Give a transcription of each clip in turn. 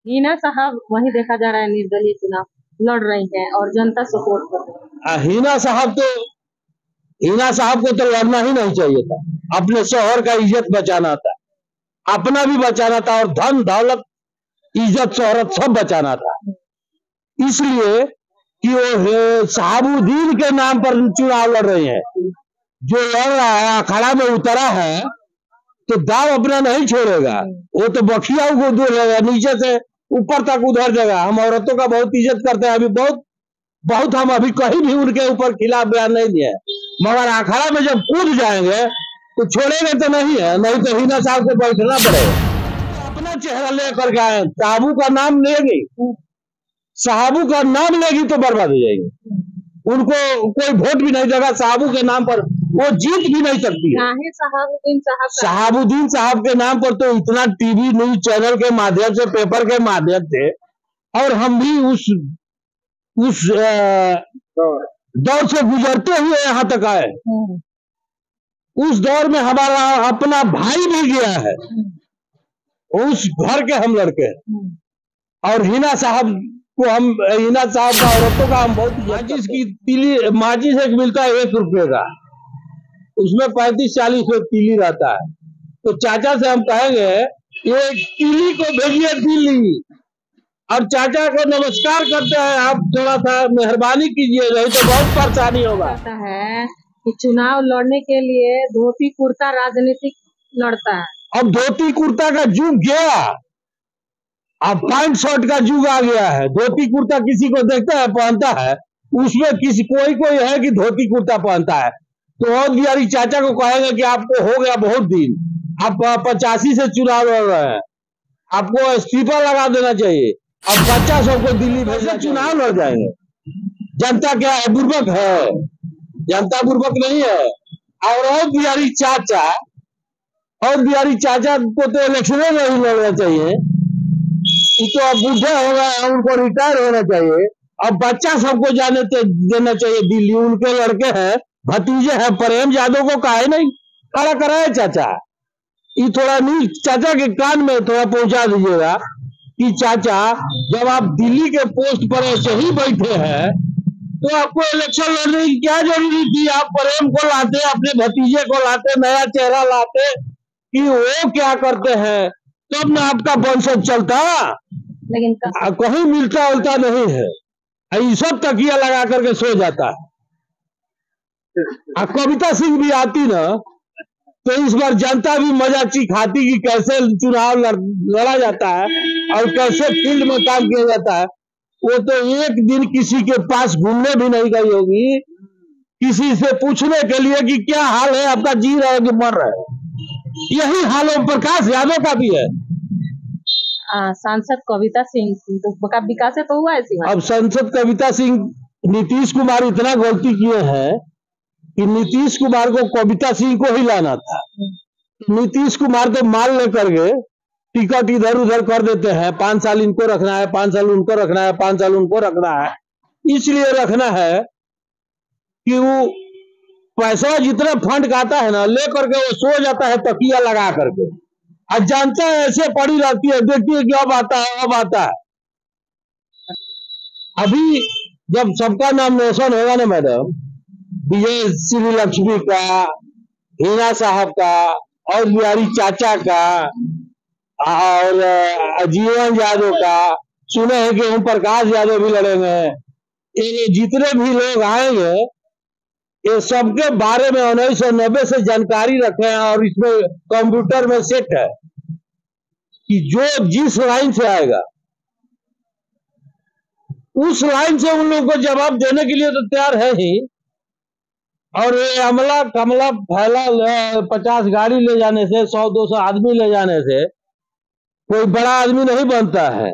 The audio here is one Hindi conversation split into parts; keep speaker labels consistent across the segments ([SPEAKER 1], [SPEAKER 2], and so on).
[SPEAKER 1] हीना साहब वही देखा जा रहा है, निर्दलीय चुनाव लड़ रही हैं और जनता सपोर्ट कर रही है।
[SPEAKER 2] हीना साहब को तो लड़ना ही नहीं चाहिए था। अपने शोहर का इज्जत बचाना था, अपना भी बचाना था और धन दौलत इज्जत शोहरत सब बचाना था। इसलिए कि वो शहाबुद्दीन के नाम पर चुनाव लड़ रहे हैं। जो लड़ रहा है अखाड़ा में उतरा है तो दाव अपना नहीं छोड़ेगा, वो तो बखिया को दूर रहेगा, नीचे से ऊपर तक उधर देगा। हम औरतों का बहुत इज्जत करते हैं, अभी बहुत बहुत हम अभी कहीं भी उनके ऊपर खिलाफ बयान नहीं दिए, मगर अखाड़ा में जब कूद जाएंगे तो छोड़ेंगे तो नहीं है, नहीं तो हीना साहब को बैठना पड़ेगा। अपना चेहरा लेकर के आए, साहबू का नाम लेगी, साहबू का नाम लेगी तो बर्बाद हो जाएगी। उनको कोई वोट भी नहीं देगा साहबू के नाम पर, वो जीत भी नहीं सकती है। शहाबुद्दीन साहब के नाम पर तो इतना टीवी न्यूज चैनल के माध्यम से, पेपर के माध्यम से, और हम भी उस दौर से गुजरते हुए यहाँ तक आए। उस दौर में हमारा अपना भाई भी गया है, उस घर के हम लड़के। और हीना साहब को हम, हीना साहब का औरतों का हम बहुत, माचिस की तीली, माचिस एक मिलता है 1 रुपये का, उसमें 35-40 रुपये तीली रहता है। तो चाचा से हम कहेंगे ये तीली को भेजिए दिल्ली, और चाचा को नमस्कार करते हैं, आप थोड़ा सा मेहरबानी कीजिए, नहीं तो बहुत परेशानी होगा।
[SPEAKER 1] है कि चुनाव लड़ने के लिए धोती कुर्ता राजनीतिक लड़ता है।
[SPEAKER 2] अब धोती कुर्ता का युग गया, अब पैंट शर्ट का युग आ गया है। धोती कुर्ता किसी को देखता है पहनता है, उसमें किसी कोई है कि धोती कुर्ता पहनता है। तो और बिहारी चाचा को कहेंगे कि आपको हो गया बहुत दिन, आप 85 से चुनाव लड़ रहे हैं, आपको इस्तीफा लगा देना चाहिए। अब बच्चा सबको दिल्ली भेजे चुनाव लड़ जाएंगे। जनता क्या है, बुर्बक है? जनता बुर्बक नहीं है। और बिहारी चाचा को तो इलेक्शन में नहीं लड़ना चाहिए, तो अब बूढ़े हो गए, उनको रिटायर होना चाहिए। अब बच्चा सबको जाने देना चाहिए दिल्ली, उनके लड़के हैं, भतीजे हैं। प्रेम यादव को काहे नहीं खड़ा कराए चाचा? ये थोड़ा न्यूज चाचा के कान में थोड़ा पहुंचा दीजिएगा कि चाचा जब आप दिल्ली के पोस्ट पर ऐसे ही बैठे हैं तो आपको इलेक्शन लड़ने की क्या जरूरी थी? आप प्रेम को लाते, अपने भतीजे को लाते, नया चेहरा लाते कि वो क्या करते हैं, तब ना आपका वंशज चलता।
[SPEAKER 1] लेकिन
[SPEAKER 2] कहीं मिलता उलता नहीं है, ये सब तकिया लगा करके सो जाता है। कविता सिंह भी आती ना तो इस बार जनता भी मजा खाती कि कैसे चुनाव लड़ा जाता है और कैसे फील्ड में काम किया जाता है। वो तो एक दिन किसी के पास घूमने भी नहीं गई होगी, किसी से पूछने के लिए कि क्या हाल है आपका, जी रहे कि मर रहे। यही हाल ओम प्रकाश यादव का भी है।
[SPEAKER 1] सांसद कविता सिंह का विकास तो हुआ ऐसी।
[SPEAKER 2] अब सांसद कविता सिंह, नीतीश कुमार इतना गलती किए हैं कि नीतीश कुमार को कविता सिंह को ही लाना था। नीतीश कुमार तो मान लेकर के टिकट इधर उधर कर देते हैं, 5 साल इनको रखना है, 5 साल उनको रखना है, 5 साल उनको रखना है। इसलिए रखना है कि वो पैसा जितना फंड का आता है ना, लेकर के वो सो जाता है तकिया लगा करके, और जनता ऐसे पड़ी रहती है, देखती है कि अब आता है अब आता है। अभी जब सबका नॉमिनेशन होगा ना मैडम, विजय श्री लक्ष्मी का, हीना साहब का, और बिहारी चाचा का, और जीवन यादव का, सुने हैं कि ओम प्रकाश यादव भी लड़ेंगे। ये जितने भी लोग आएंगे ये सबके बारे में 1990 से जानकारी रखे हैं, और इसमें कंप्यूटर में सेट है कि जो जिस लाइन से आएगा उस लाइन से उन लोगों को जवाब देने के लिए तो तैयार है ही। और ये अमला कमला फैला 50 गाड़ी ले जाने से, 100-200 आदमी ले जाने से कोई बड़ा आदमी नहीं बनता है।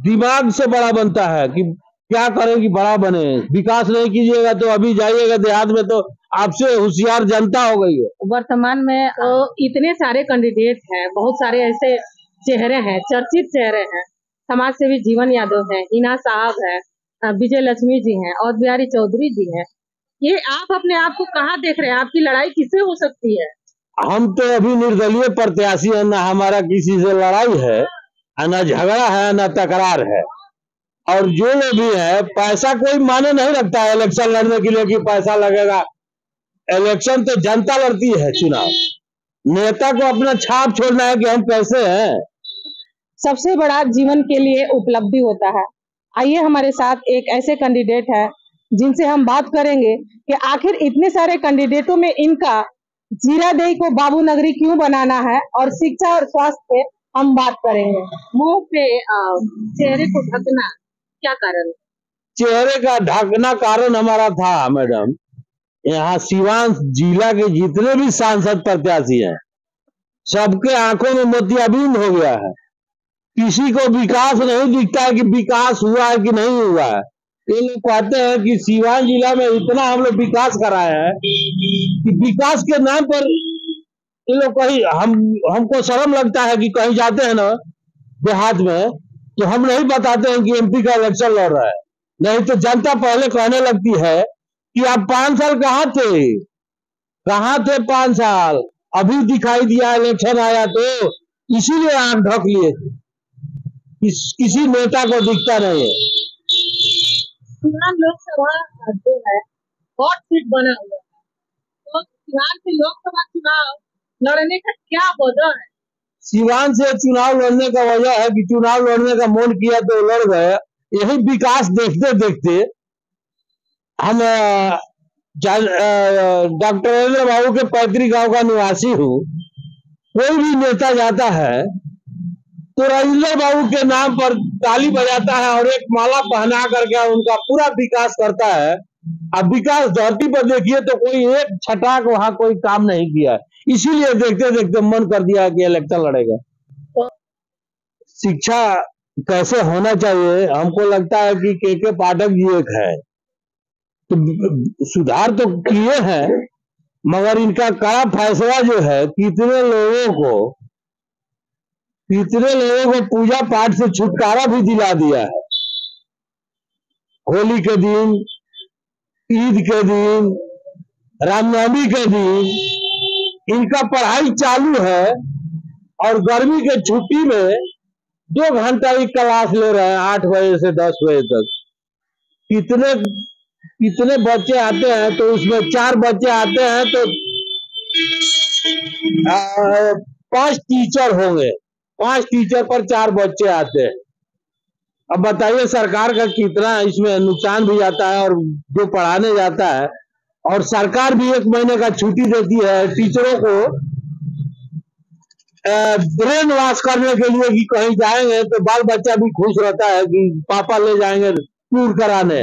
[SPEAKER 2] दिमाग से बड़ा बनता है कि क्या करें कि बड़ा बने। विकास नहीं कीजिएगा तो अभी जाइएगा देहात में तो आपसे होशियार जनता हो गई है।
[SPEAKER 1] वर्तमान में तो इतने सारे कैंडिडेट हैं, बहुत सारे ऐसे चेहरे हैं, चर्चित चेहरे हैं। समाज सेवी जीवन यादव है, हीना साहब है, विजय लक्ष्मी जी हैं, और बिहारी चौधरी जी हैं। ये आप अपने आप को कहाँ देख रहे हैं? आपकी लड़ाई किससे हो सकती है?
[SPEAKER 2] हम तो अभी निर्दलीय प्रत्याशी है, ना हमारा किसी से लड़ाई है। और न झगड़ा है न तकरार है। और जो लोग भी है, पैसा कोई माने नहीं रखता है इलेक्शन लड़ने के लिए कि पैसा लगेगा। इलेक्शन तो जनता लड़ती है चुनाव, नेता को अपना छाप छोड़ना है कि हम कैसे हैं।
[SPEAKER 1] सबसे बड़ा जीवन के लिए उपलब्धि होता है। आइए हमारे साथ एक ऐसे कैंडिडेट है जिनसे हम बात करेंगे कि आखिर इतने सारे कैंडिडेटों में इनका जीरादेई को बाबू नगरी क्यों बनाना है, और शिक्षा और स्वास्थ्य पे हम बात करेंगे। मुंह पे चेहरे को ढकना क्या कारण है?
[SPEAKER 2] चेहरे का ढकना कारण हमारा था मैडम, यहाँ सिवान जिला के जितने भी सांसद प्रत्याशी हैं सबके आंखों में मोतियाबिंद हो गया है। किसी को विकास नहीं दिखता है कि विकास हुआ है कि नहीं हुआ है। ये लोग कहते हैं कि सिवान जिला में इतना हम लोग विकास कराए हैं कि विकास के नाम पर ये लोग कहीं हमको शर्म लगता है कि कहीं जाते हैं ना देहात में तो हम नहीं बताते हैं कि एमपी का इलेक्शन लड़ रहा है। नहीं तो जनता पहले कहने लगती है कि आप 5 साल कहाँ थे 5 साल, अभी दिखाई दिया इलेक्शन आया तो इसीलिए आंख ढक लिए थे। किसी नेता को दिखता नहीं है।
[SPEAKER 1] लोकसभा जो है हॉट सीट बना हुआ है, तो सिवान से लोकसभा चुनाव लड़ने का क्या वजह है?
[SPEAKER 2] सिवान से चुनाव लड़ने का वजह है कि चुनाव लड़ने का मन किया तो लड़ गए। यही विकास देखते देखते हम डॉक्टर राजेंद्र बाबू के पैतृक गांव का निवासी हूँ। कोई भी नेता जाता है तो राजेंद्र बाबू के नाम पर ताली बजाता है और एक माला पहना करके उनका पूरा विकास करता है। अब विकास धरती पर देखिए तो कोई एक छटाक वहां कोई काम नहीं किया, इसीलिए देखते देखते मन कर दिया कि इलेक्शन लड़ेगा। शिक्षा कैसे होना चाहिए, हमको लगता है कि के पाठक जी एक है तो सुधार तो किए हैं, मगर इनका कड़ा फैसला जो है कितने लोगों को पूजा पाठ से छुटकारा भी दिला दिया है। होली के दिन, ईद के दिन, रामनवमी के दिन इनका पढ़ाई चालू है और गर्मी के छुट्टी में 2 घंटा की क्लास ले रहे हैं 8 बजे से 10 बजे तक। कितने बच्चे आते हैं तो उसमें 4 बच्चे आते हैं तो 5 टीचर होंगे, 5 टीचर पर 4 बच्चे आते हैं। अब बताइए सरकार का कितना इसमें नुकसान भी जाता है और जो पढ़ाने जाता है, और सरकार भी 1 महीने का छुट्टी देती है टीचरों को ब्रेन वॉश करने के लिए कि कहीं जाएंगे तो बाल बच्चा भी खुश रहता है कि पापा ले जाएंगे टूर कराने।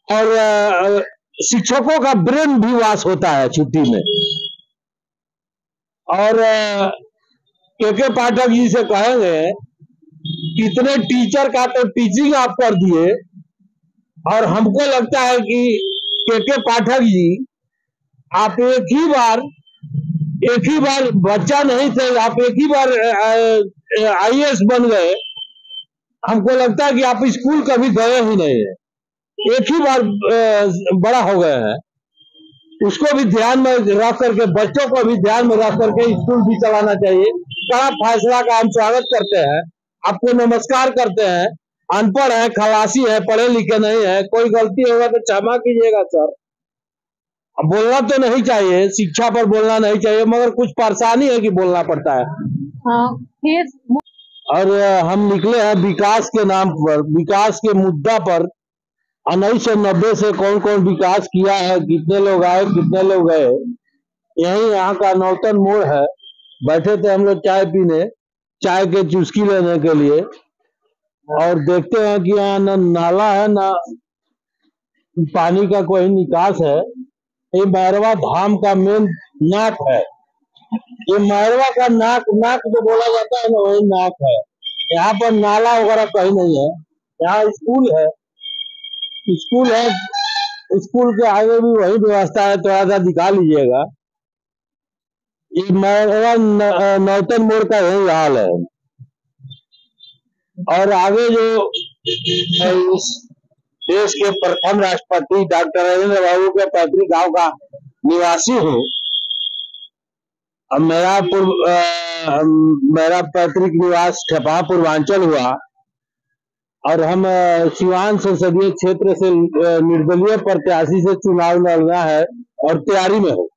[SPEAKER 2] और शिक्षकों का ब्रेन भी वॉश होता है छुट्टी में। और के पाठक जी से कहेंगे कितने टीचर का तो टीचिंग आप कर दिए, और हमको लगता है कि के पाठक जी आप एक ही बार बच्चा नहीं थे, आप एक ही बार आईएएस बन गए। हमको लगता है कि आप स्कूल कभी गए ही नहीं है, एक ही बार बड़ा हो गए हैं। उसको भी ध्यान में रख करके, बच्चों को भी ध्यान में रख करके स्कूल भी चलाना चाहिए। कड़ा फैसला का हम स्वागत करते हैं, आपको नमस्कार करते हैं। अनपढ़ है, खलासी है, पढ़े लिखे नहीं है, कोई गलती होगा तो क्षमा कीजिएगा सर। अब बोलना तो नहीं चाहिए, शिक्षा पर बोलना नहीं चाहिए, मगर कुछ परेशानी है कि बोलना पड़ता है। और हम निकले हैं विकास के नाम पर, विकास के मुद्दा पर। 1990 से कौन कौन विकास किया है, कितने लोग आए कितने लोग गए। यही यहाँ का नौतन मोड़ है। बैठे थे हम लोग चाय पीने, चाय के चुस्की लेने के लिए, और देखते हैं कि यहाँ न नाला है न पानी का कोई निकास है। ये मैरवा धाम का मेन नाक है। ये मैरवा का नाक जो बोला जाता है ना, वही नाक है। यहाँ पर नाला वगैरह कहीं नहीं है। यहाँ स्कूल है, स्कूल के आगे भी वही व्यवस्था है, थोड़ा सा दिखा लीजिएगा। ये मैरवा नौतन मोड़ का यही हाल है। और आगे जो इस देश के प्रथम राष्ट्रपति डॉक्टर राजेंद्र बाबू के पैतृक गांव का निवासी हूँ। अब मेरा मेरा पैतृक निवास ठेपा पूर्वांचल हुआ और हम सिवान संसदीय क्षेत्र से निर्दलीय प्रत्याशी से चुनाव लड़ना है और तैयारी में हो।